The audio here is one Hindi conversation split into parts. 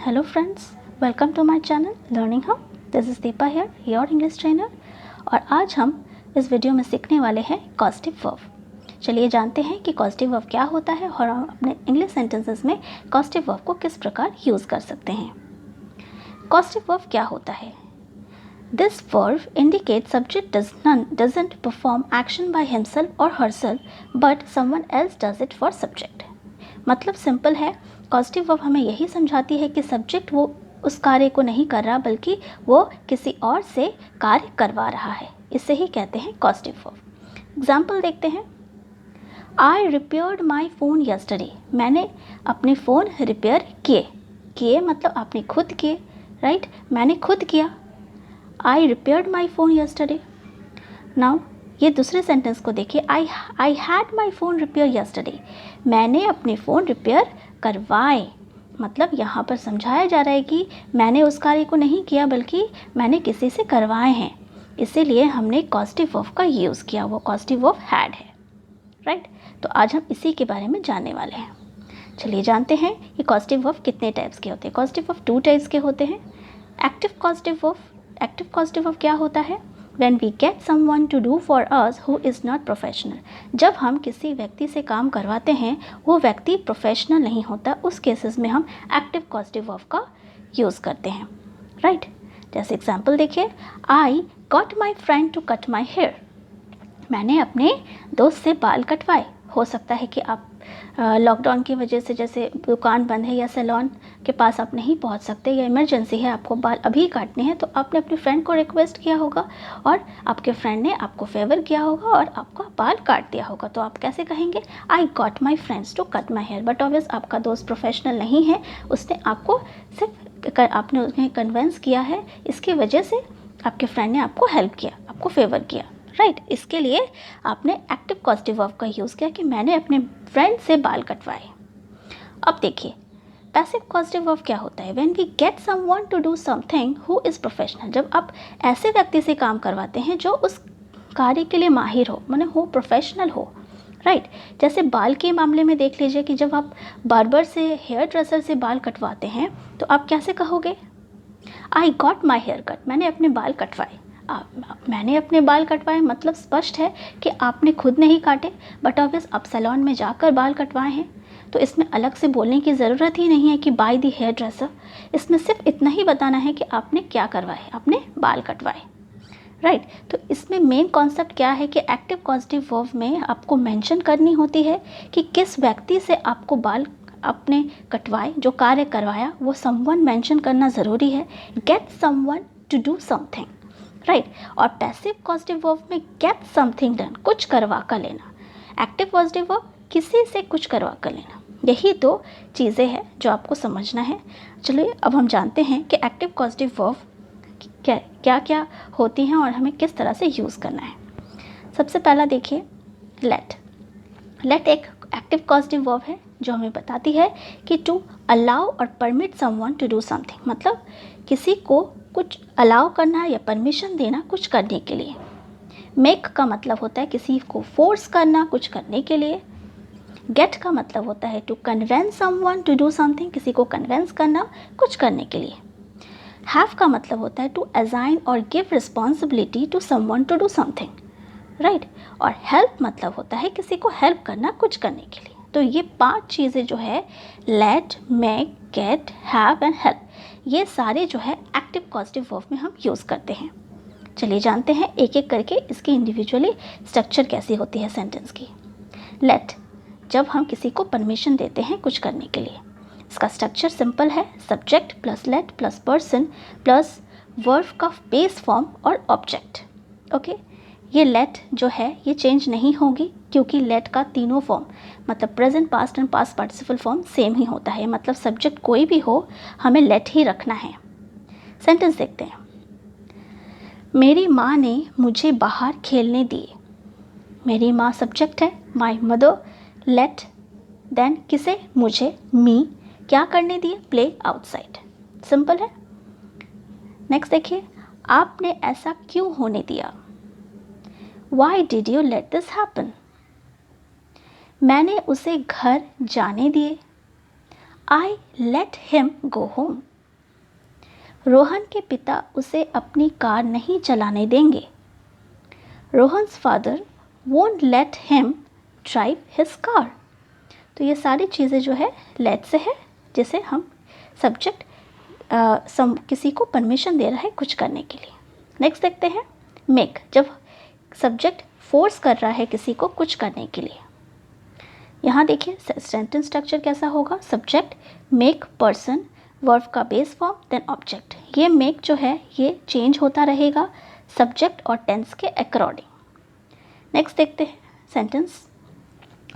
Hello friends, welcome to my channel Learning How. This is Deepa here, your English trainer. और आज हम इस वीडियो में सीखने वाले हैं कॉजेटिव वर्ब. चलिए जानते हैं कि कॉजेटिव वर्ब क्या होता है और हम अपने इंग्लिश सेंटेंसेस में कॉजेटिव वर्ब को किस प्रकार यूज़ कर सकते हैं. कॉजेटिव वर्ब क्या होता है? This verb indicates subject doesn't perform action by himself or herself but someone else does it for subject. मतलब सिंपल है, कॉजेटिव वर्ब हमें यही समझाती है कि सब्जेक्ट वो उस कार्य को नहीं कर रहा बल्कि वो किसी और से कार्य करवा रहा है. इसे ही कहते हैं कॉजेटिव वर्ब. एग्जाम्पल देखते हैं. आई रिपेयर्ड माई फ़ोन यस्टरडे. मैंने अपने फ़ोन रिपेयर किए मतलब आपने खुद किए, राइट. मैंने खुद किया. I repaired my phone yesterday. Now ये दूसरे सेंटेंस को देखिए. I had my phone repair yesterday. मैंने अपने फ़ोन रिपेयर करवाए. मतलब यहाँ पर समझाया जा रहा है कि मैंने उस कार्य को नहीं किया बल्कि मैंने किसी से करवाए हैं. इसीलिए हमने कॉजेटिव वर्ब का यूज़ किया. वो कॉजेटिव वर्ब हैड है, राइट. तो आज हम इसी के बारे में जानने वाले हैं. चलिए जानते हैं कि कॉजेटिव वर्ब कितने टाइप्स के होते हैं. कॉजेटिव वर्ब 2 टाइप्स के होते हैं. Active causative verb. Active causative verb क्या होता है? When we get someone to do for us who is not professional. जब हम किसी व्यक्ति से काम करवाते हैं वो व्यक्ति प्रोफेशनल नहीं होता, उस केसेस में हम एक्टिव कॉजेटिव वर्ब का यूज़ करते हैं, राइट. जैसे एग्जांपल देखिए. I got my friend to cut my hair. मैंने अपने दोस्त से बाल कटवाए. हो सकता है कि आप लॉकडाउन की वजह से जैसे दुकान बंद है या सैलून के पास आप नहीं पहुंच सकते या इमरजेंसी है, आपको बाल अभी काटने हैं, तो आपने अपने फ्रेंड को रिक्वेस्ट किया होगा और आपके फ्रेंड ने आपको फेवर किया होगा और आपका बाल काट दिया होगा. तो आप कैसे कहेंगे? I got my friends to cut my hair. But obvious आपका दोस्त प्रोफेशनल नहीं है, उसने आपको सिर्फ आपने उन्हें कन्विंस किया है, इसकी वजह से आपके फ्रेंड ने आपको हेल्प किया, आपको फेवर किया, राइट. इसके लिए आपने एक्टिव कॉजेटिव वर्ब का यूज़ किया कि मैंने अपने फ्रेंड से बाल कटवाए. अब देखिए पैसिव कॉजेटिव वर्ब क्या होता है? When we get someone to do something who is professional. जब आप ऐसे व्यक्ति से काम करवाते हैं जो उस कार्य के लिए माहिर हो, माने हो प्रोफेशनल हो, राइट. जैसे बाल के मामले में देख लीजिए कि जब आप बार्बर से, हेयर ड्रेसर से बाल कटवाते हैं तो आप कैसे कहोगे? I got my hair cut. मैंने अपने बाल कटवाए. मैंने अपने बाल कटवाए मतलब स्पष्ट है कि आपने खुद नहीं काटे, बट ऑब्वियस आप सैलून में जाकर बाल कटवाए हैं. तो इसमें अलग से बोलने की ज़रूरत ही नहीं है कि बाय द हेयर ड्रेसर. इसमें सिर्फ इतना ही बताना है कि आपने क्या करवाए, आपने बाल कटवाए, राइट. तो इसमें मेन कॉन्सेप्ट क्या है कि एक्टिव पॉजिटिव वर्ब में आपको मेंशन करनी होती है कि किस व्यक्ति से आपको बाल आपने कटवाए, जो कार्य करवाया, वो समवन मेंशन करना ज़रूरी है. Get someone to do something, right. और पैसिव पॉजिटिव वर्ब में गेट समथिंग डन, कुछ करवा कर लेना. एक्टिव पॉजिटिव वर्ब किसी से कुछ करवा कर लेना. यही 2 चीज़ें हैं जो आपको समझना है. चलिए अब हम जानते हैं कि एक्टिव पॉजिटिव वर्ब क्या क्या होती हैं और हमें किस तरह से यूज़ करना है. सबसे पहला देखिए लेट. लेट एक एक्टिव पॉजिटिव वर्ब है जो हमें बताती है कि टू अलाउ और permit someone to do something. मतलब किसी को कुछ अलाउ करना या परमिशन देना कुछ करने के लिए. मेक का मतलब होता है किसी को फोर्स करना कुछ करने के लिए. गेट का मतलब होता है to convince someone to do something, किसी को कन्वेंस करना कुछ करने के लिए. हैव का मतलब होता है टू असाइन और give responsibility to someone to do something, right. और हेल्प मतलब होता है किसी को हेल्प करना कुछ करने के लिए. तो ये 5 चीज़ें जो है let, make, get, have and help, ये सारे जो है एक्टिव पॉजिटिव वर्ब में हम यूज़ करते हैं. चलिए जानते हैं एक एक करके इसकी इंडिविजुअली स्ट्रक्चर कैसी होती है सेंटेंस की. लेट, जब हम किसी को परमिशन देते हैं कुछ करने के लिए, इसका स्ट्रक्चर सिंपल है. Subject plus late plus person plus verb का बेस फॉर्म और ऑब्जेक्ट. ओके. ये लेट जो है ये चेंज नहीं होगी क्योंकि लेट का तीनों फॉर्म मतलब present, past and past participle form same ही होता है. मतलब सब्जेक्ट कोई भी हो हमें लेट ही रखना है. सेंटेंस देखते हैं. मेरी माँ ने मुझे बाहर खेलने दिए. मेरी माँ सब्जेक्ट है, माई मदर. लेट देन किसे? मुझे, मी, क्या करने दिए? Play outside. सिंपल है. नेक्स्ट देखिए. आपने ऐसा क्यों होने दिया? Why did you let this happen? मैंने उसे घर जाने दिए. I let him go home. Rohan के पिता उसे अपनी कार नहीं चलाने देंगे। Rohan's father won't let him drive his car. तो ये सारी चीज़ें जो है लेट से है, जिसे हम सब्जेक्ट किसी को परमिशन दे रहा है कुछ करने के लिए। नेक्स्ट देखते हैं मेक, जब सब्जेक्ट फोर्स कर रहा है किसी को कुछ करने के लिए। यहाँ देखिए सेंटेंस स्ट्रक्चर कैसा होगा, सब्जेक्ट मेक पर्सन, वर्ब का बेस फॉर्म, देन ऑब्जेक्ट। ये मेक जो है ये चेंज होता रहेगा सब्जेक्ट और टेंस के अकॉर्डिंग। नेक्स्ट देखते हैं सेंटेंस,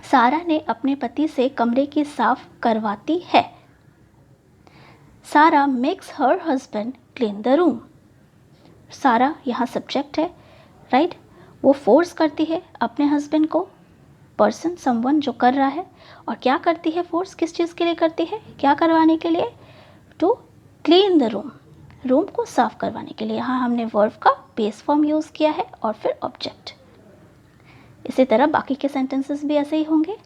सारा ने अपने पति से कमरे की साफ करवाती है। Sara makes her husband clean the room. सारा यहाँ सब्जेक्ट है, राइट। वो फोर्स करती है अपने हस्बैंड को, पर्सन समवन जो कर रहा है, और क्या करती है फोर्स, किस चीज़ के लिए करती है, क्या करवाने के लिए, to clean the room, room को साफ करवाने के लिए। यहाँ हमने वर्ब का बेस फॉर्म यूज़ किया है और फिर ऑब्जेक्ट। इसी तरह बाकी के सेंटेंसेस भी ऐसे ही होंगे।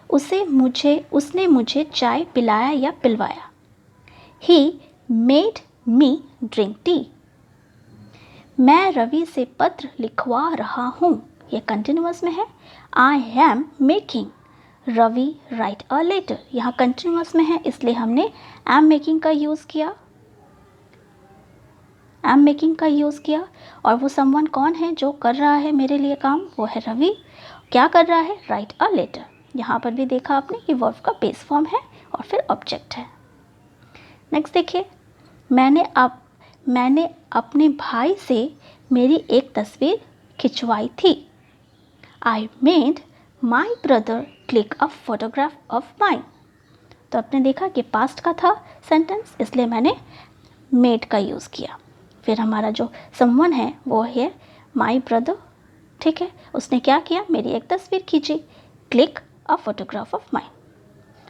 उसने मुझे चाय पिलाया या पिलवाया। He made me drink tea. मैं रवि से पत्र लिखवा रहा हूँ, ये कंटिन्यूअस में है। I am making Ravi write a letter, यहाँ कंटिन्यूअस में है इसलिए हमने am making का यूज़ किया, और वो someone कौन है जो कर रहा है मेरे लिए काम, वो है रवि। क्या कर रहा है, write a letter। यहाँ पर भी देखा आपने कि वर्ब का बेस फॉर्म है और फिर ऑब्जेक्ट है। नेक्स्ट देखिए, मैंने अपने भाई से मेरी एक तस्वीर खिंचवाई थी। I made my brother click a photograph of mine. तो आपने देखा कि पास्ट का था सेंटेंस, इसलिए मैंने मेड का यूज़ किया। फिर हमारा जो समवन है वो है माई ब्रदर, ठीक है। उसने क्या किया, मेरी एक तस्वीर खींची, click a photograph of mine.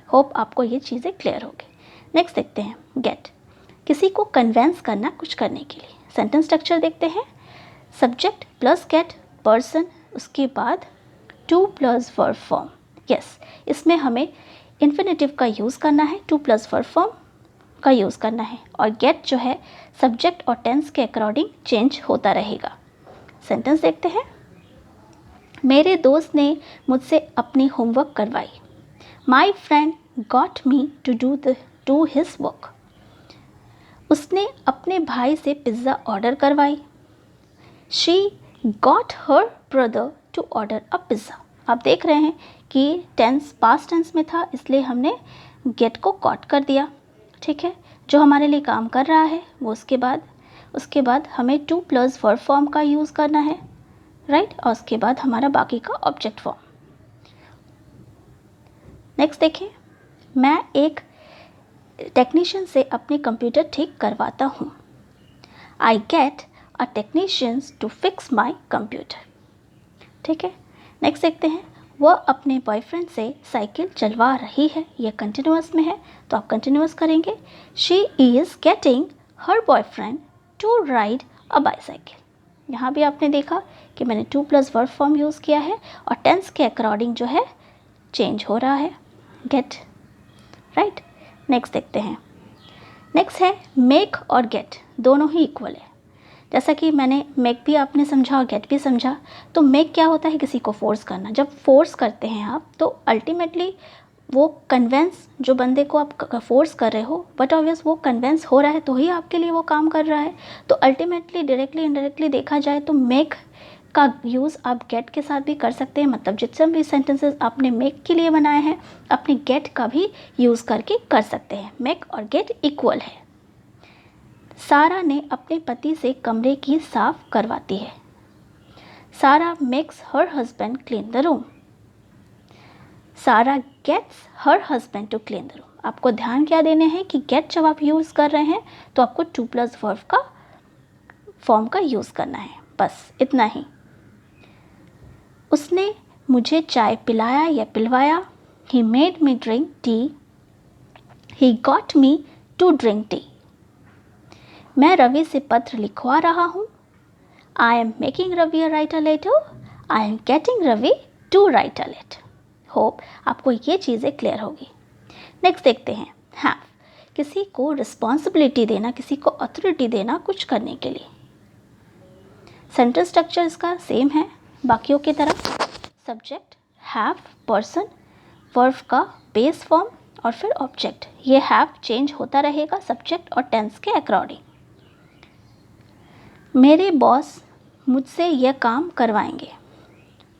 Hope आपको ये चीज़ें क्लियर होगी। नेक्स्ट देखते हैं गेट, किसी को कन्वेंस करना कुछ करने के लिए। सेंटेंस स्ट्रक्चर देखते हैं, सब्जेक्ट प्लस गेट पर्सन, उसके बाद to plus verb form. Yes, इसमें हमें इन्फिनेटिव का यूज़ करना है, टू प्लस वर्ब फॉर्म का यूज़ करना है, और गेट जो है सब्जेक्ट और टेंस के अकॉर्डिंग चेंज होता रहेगा। सेंटेंस देखते हैं, मेरे दोस्त ने मुझसे अपनी होमवर्क करवाई। My friend got me to do his work. उसने अपने भाई से पिज़्ज़ा ऑर्डर करवाई। She got her brother to order a pizza. आप देख रहे हैं कि टेंस पास्ट टेंस में था, इसलिए हमने गेट को गॉट कर दिया, ठीक है। जो हमारे लिए काम कर रहा है वो उसके बाद हमें टू प्लस वर्ब फॉर्म का यूज़ करना है, राइट, और उसके बाद हमारा बाकी का ऑब्जेक्ट फॉर्म। नेक्स्ट देखिए, मैं एक टेक्नीशियन से अपने कंप्यूटर ठीक करवाता हूँ। I get a technicians to fix my computer, ठीक है। नेक्स्ट देखते हैं, वह अपने बॉयफ्रेंड से साइकिल चलवा रही है। यह कंटिन्यूअस में है तो आप कंटिन्यूअस करेंगे। She is getting her boyfriend to ride a bicycle. यहाँ भी आपने देखा कि मैंने to plus verb form use किया है और टेंस के अकॉर्डिंग जो है चेंज हो रहा है, गेट, राइट। नेक्स्ट देखते हैं, नेक्स्ट है मेक और गेट, दोनों ही इक्वल है। जैसा कि मैंने मेक भी आपने समझा और गेट भी समझा। तो मेक क्या होता है, किसी को फोर्स करना। जब फोर्स करते हैं आप तो अल्टीमेटली वो कन्वेंस, जो बंदे को आप फोर्स कर रहे हो बट ऑब्वियस वो कन्वेंस हो रहा है तो ही आपके लिए वो काम कर रहा है। तो अल्टीमेटली डायरेक्टली इनडायरेक्टली देखा जाए तो मेक का यूज़ आप गेट के साथ भी कर सकते हैं। मतलब जितने भी सेंटेंसेस आपने मेक के लिए बनाए हैं अपने गेट का भी यूज़ करके कर सकते हैं। मेक और गेट इक्वल है। सारा ने अपने पति से कमरे की साफ करवाती है। Sara makes her husband clean the room. Sara gets her husband to clean the room. आपको ध्यान क्या देने हैं कि गेट जब आप यूज़ कर रहे हैं तो आपको टू प्लस वर्ब का फॉर्म का यूज़ करना है, बस इतना ही। उसने मुझे चाय पिलाया या पिलवाया। He made me drink tea. He got me to drink tea. मैं रवि से पत्र लिखवा रहा हूँ। I am making Ravi write a letter. I am getting Ravi to write a letter. Hope आपको ये चीज़ें क्लियर होगी। नेक्स्ट देखते हैं हैव, किसी को रिस्पॉन्सिबिलिटी देना, किसी को अथॉरिटी देना कुछ करने के लिए। सेंटेंस स्ट्रक्चर इसका सेम है बाकियों की तरह। सब्जेक्ट, हैव, पर्सन, वर्ब का बेस फॉर्म और फिर ऑब्जेक्ट। ये हैव चेंज होता रहेगा सब्जेक्ट और टेंस के अकॉर्डिंग। मेरे बॉस मुझसे यह काम करवाएंगे।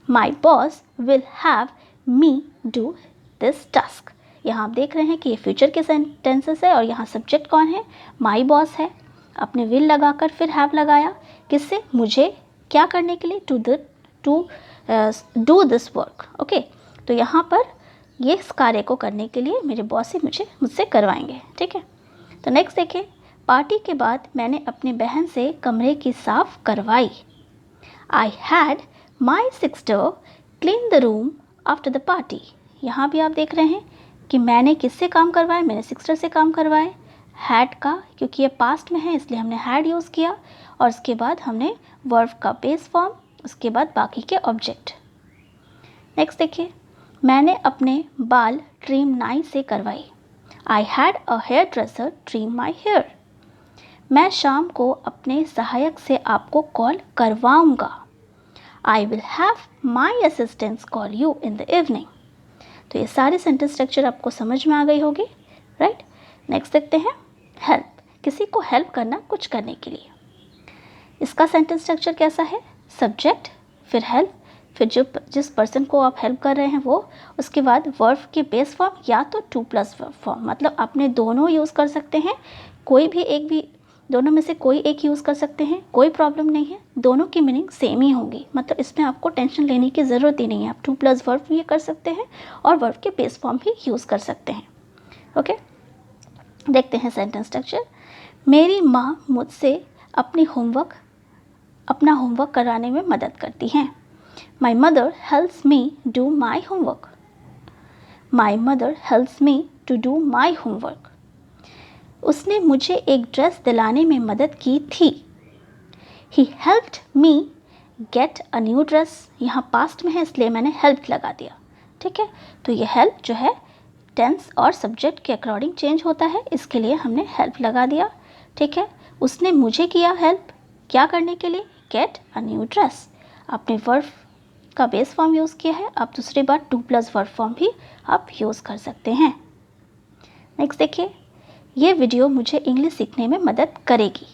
My boss will have me do this task. यहाँ आप देख रहे हैं कि ये फ्यूचर के सेंटेंसेस है और यहाँ सब्जेक्ट कौन है, माई बॉस है। आपने विल लगाकर फिर हैव लगाया, किससे, मुझे क्या करने के लिए, to do this work. Okay, तो यहाँ पर ये इस कार्य को करने के लिए मेरे बॉस ही मुझसे करवाएंगे। ठीक है, तो नेक्स्ट देखिए, पार्टी के बाद मैंने अपनी बहन से कमरे की साफ करवाई। I had my sister clean the room after the party. यहाँ भी आप देख रहे हैं कि मैंने किससे काम करवाया, मैंने सिस्टर से काम करवाए। हैड का, क्योंकि ये पास्ट में है इसलिए हमने हैड यूज़ किया, और उसके बाद हमने वर्ब का बेस फॉर्म, उसके बाद बाकी के ऑब्जेक्ट। नेक्स्ट देखिए, मैंने अपने बाल ट्रिम नाई से करवाई। I had a hairdresser trim my hair. मैं शाम को अपने सहायक से आपको कॉल करवाऊंगा। I will have my assistants call you in the evening. तो ये सारे सेंटेंस स्ट्रक्चर आपको समझ में आ गई होगी, राइट। नेक्स्ट देखते हैं, हेल्प, किसी को हेल्प करना कुछ करने के लिए। इसका सेंटेंस स्ट्रक्चर कैसा है, सब्जेक्ट, फिर हेल्प, फिर जिस पर्सन को आप हेल्प कर रहे हैं वो, उसके बाद वर्ब के बेस फॉर्म या तो 2+ वर्ब फॉर्म, मतलब आपने दोनों यूज़ कर सकते हैं, कोई भी एक भी, दोनों में से कोई एक यूज़ कर सकते हैं, कोई प्रॉब्लम नहीं है, दोनों की मीनिंग सेम ही होगी, मतलब इसमें आपको टेंशन लेने की ज़रूरत ही नहीं है। आप 2+ वर्ब भी कर सकते हैं और वर्ब के बेस फॉर्म भी यूज़ कर सकते हैं। ओके, देखते हैं सेंटेंस स्ट्रक्चर। मेरी माँ मुझसे अपना होमवर्क कराने में मदद करती हैं। My mother helps me do my homework. My mother helps me to do my homework. उसने मुझे एक ड्रेस दिलाने में मदद की थी। He helped me get a new dress. यहाँ पास्ट में है इसलिए मैंने हेल्प लगा दिया। ठीक है, तो ये हेल्प जो है टेंस और सब्जेक्ट के अकॉर्डिंग चेंज होता है, इसके लिए हमने हेल्प लगा दिया। ठीक है, उसने मुझे किया हेल्प, क्या करने के लिए, गेट अ न्यू ड्रेस। आपने वर्ब का बेस फॉर्म यूज़ किया है, आप दूसरी बार 2+ वर्ब फॉर्म भी आप यूज़ कर सकते हैं। नेक्स्ट देखिए, ये वीडियो मुझे इंग्लिश सीखने में मदद करेगी।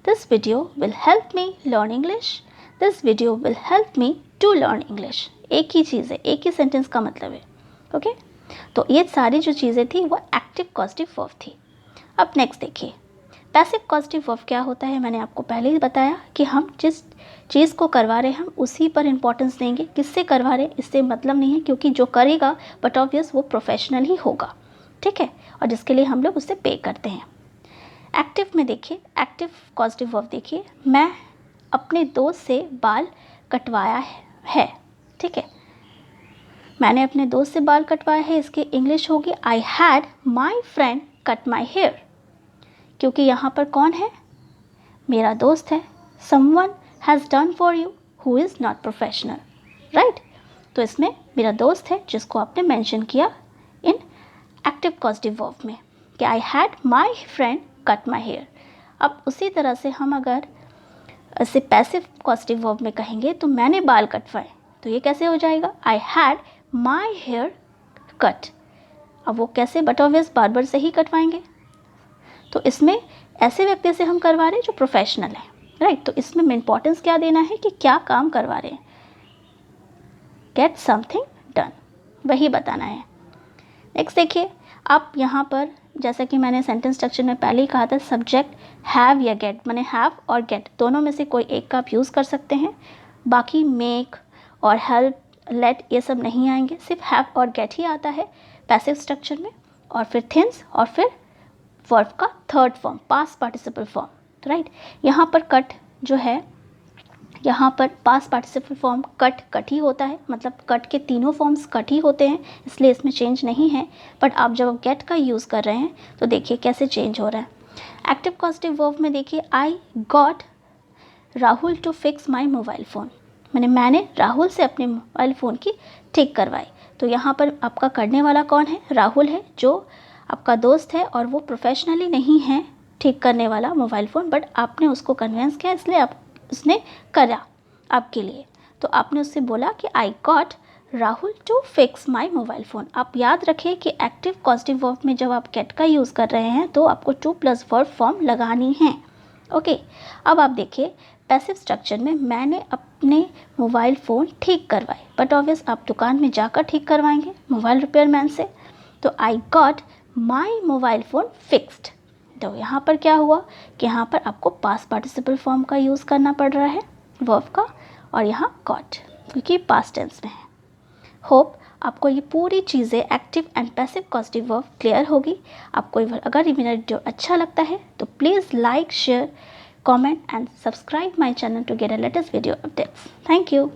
This video will help me learn English. This video will help me to learn English. एक ही चीज़ है, एक ही सेंटेंस का मतलब है। ओके, तो ये सारी जो चीज़ें थी वो एक्टिव कॉजेटिव वर्ब थी। अब नेक्स्ट देखिए, पैसिव कॉजेटिव वर्ब क्या होता है। मैंने आपको पहले ही बताया कि हम जिस चीज़ को करवा रहे हैं हम उसी पर इंपॉर्टेंस देंगे, किससे करवा रहे हैं इससे मतलब नहीं है, क्योंकि जो करेगा बट ऑब्वियस वो प्रोफेशनल ही होगा। ठीक है, और जिसके लिए हम लोग उससे पे करते हैं। एक्टिव में देखिए, एक्टिव कॉजेटिव वर्ब देखिए, मैं अपने दोस्त से बाल कटवाया है। ठीक है, मैंने अपने दोस्त से बाल कटवाया है, इसकी इंग्लिश होगी I had my friend cut my hair. क्योंकि यहाँ पर कौन है, मेरा दोस्त है। Someone has done for you who is not professional, right. तो इसमें मेरा दोस्त है जिसको आपने मेंशन किया इन एक्टिव कॉजेटिव वर्ब में कि I had my friend cut my hair. अब उसी तरह से हम अगर इसे पैसिव कॉजेटिव वर्ब में कहेंगे तो मैंने बाल कटवाए, तो ये कैसे हो जाएगा, I had my hair cut. अब वो कैसे, बट ऑब्वियस बार्बर से ही कटवाएंगे। तो इसमें ऐसे व्यक्ति से हम करवा रहे हैं जो प्रोफेशनल है, राइट। तो इसमें इंपॉर्टेंस क्या देना है कि क्या काम करवा रहे हैं, गेट समथिंग डन, वही बताना है। नेक्स्ट देखिए, आप यहाँ पर जैसा कि मैंने सेंटेंस स्ट्रक्चर में पहले ही कहा था, सब्जेक्ट हैव या गेट, मैंने हैव और गेट दोनों में से कोई एक का आप यूज़ कर सकते हैं। बाकी मेक और हेल्प, लेट ये सब नहीं आएंगे, सिर्फ हैव और गेट ही आता है पैसिव स्ट्रक्चर में। और फिर थिंग्स और फिर वर्ब का third form past participle form, right. यहाँ पर कट जो है, यहाँ पर पास्ट पार्टिसिपल फॉर्म कट ही होता है, मतलब कट के तीनों फॉर्म्स कट ही होते हैं, इसलिए इसमें चेंज नहीं है। बट आप जब गेट का यूज़ कर रहे हैं तो देखिए कैसे चेंज हो रहा है। एक्टिव कॉजेटिव वर्ब में देखिए, I got Rahul to fix my mobile phone. मैंने राहुल से अपने मोबाइल फ़ोन की ठीक करवाई। तो यहाँ पर आपका करने वाला कौन है, राहुल है, जो आपका दोस्त है और वो प्रोफेशनली नहीं है ठीक करने वाला मोबाइल फ़ोन, बट आपने उसको कन्विंस किया, इसलिए उसने करा आपके लिए। तो आपने उससे बोला कि I got Rahul to fix my mobile phone. आप याद रखें कि एक्टिव पॉजिटिव वर्ब में जब आप गेट का यूज़ कर रहे हैं तो आपको टू प्लस वर्ब फॉर्म लगानी है। ओके, अब आप देखिए पैसिव स्ट्रक्चर में मैंने अपने मोबाइल फ़ोन ठीक करवाए, बट ऑब्वियस आप दुकान में जाकर ठीक करवाएंगे मोबाइल रिपेयर मैन से। तो आई गॉट माई मोबाइल फ़ोन फिक्स्ड। तो यहाँ पर क्या हुआ कि यहाँ पर आपको पास्ट पार्टिसिपल फॉर्म का यूज़ करना पड़ रहा है वर्ब का, और यहाँ गॉट क्योंकि पास्ट टेंस में है। होप आपको ये पूरी चीज़ें active and passive positive verb clear होगी। आपको अगर ये मेरा वीडियो अच्छा लगता है तो please like, share, comment and subscribe my channel to get a latest video updates. Thank you.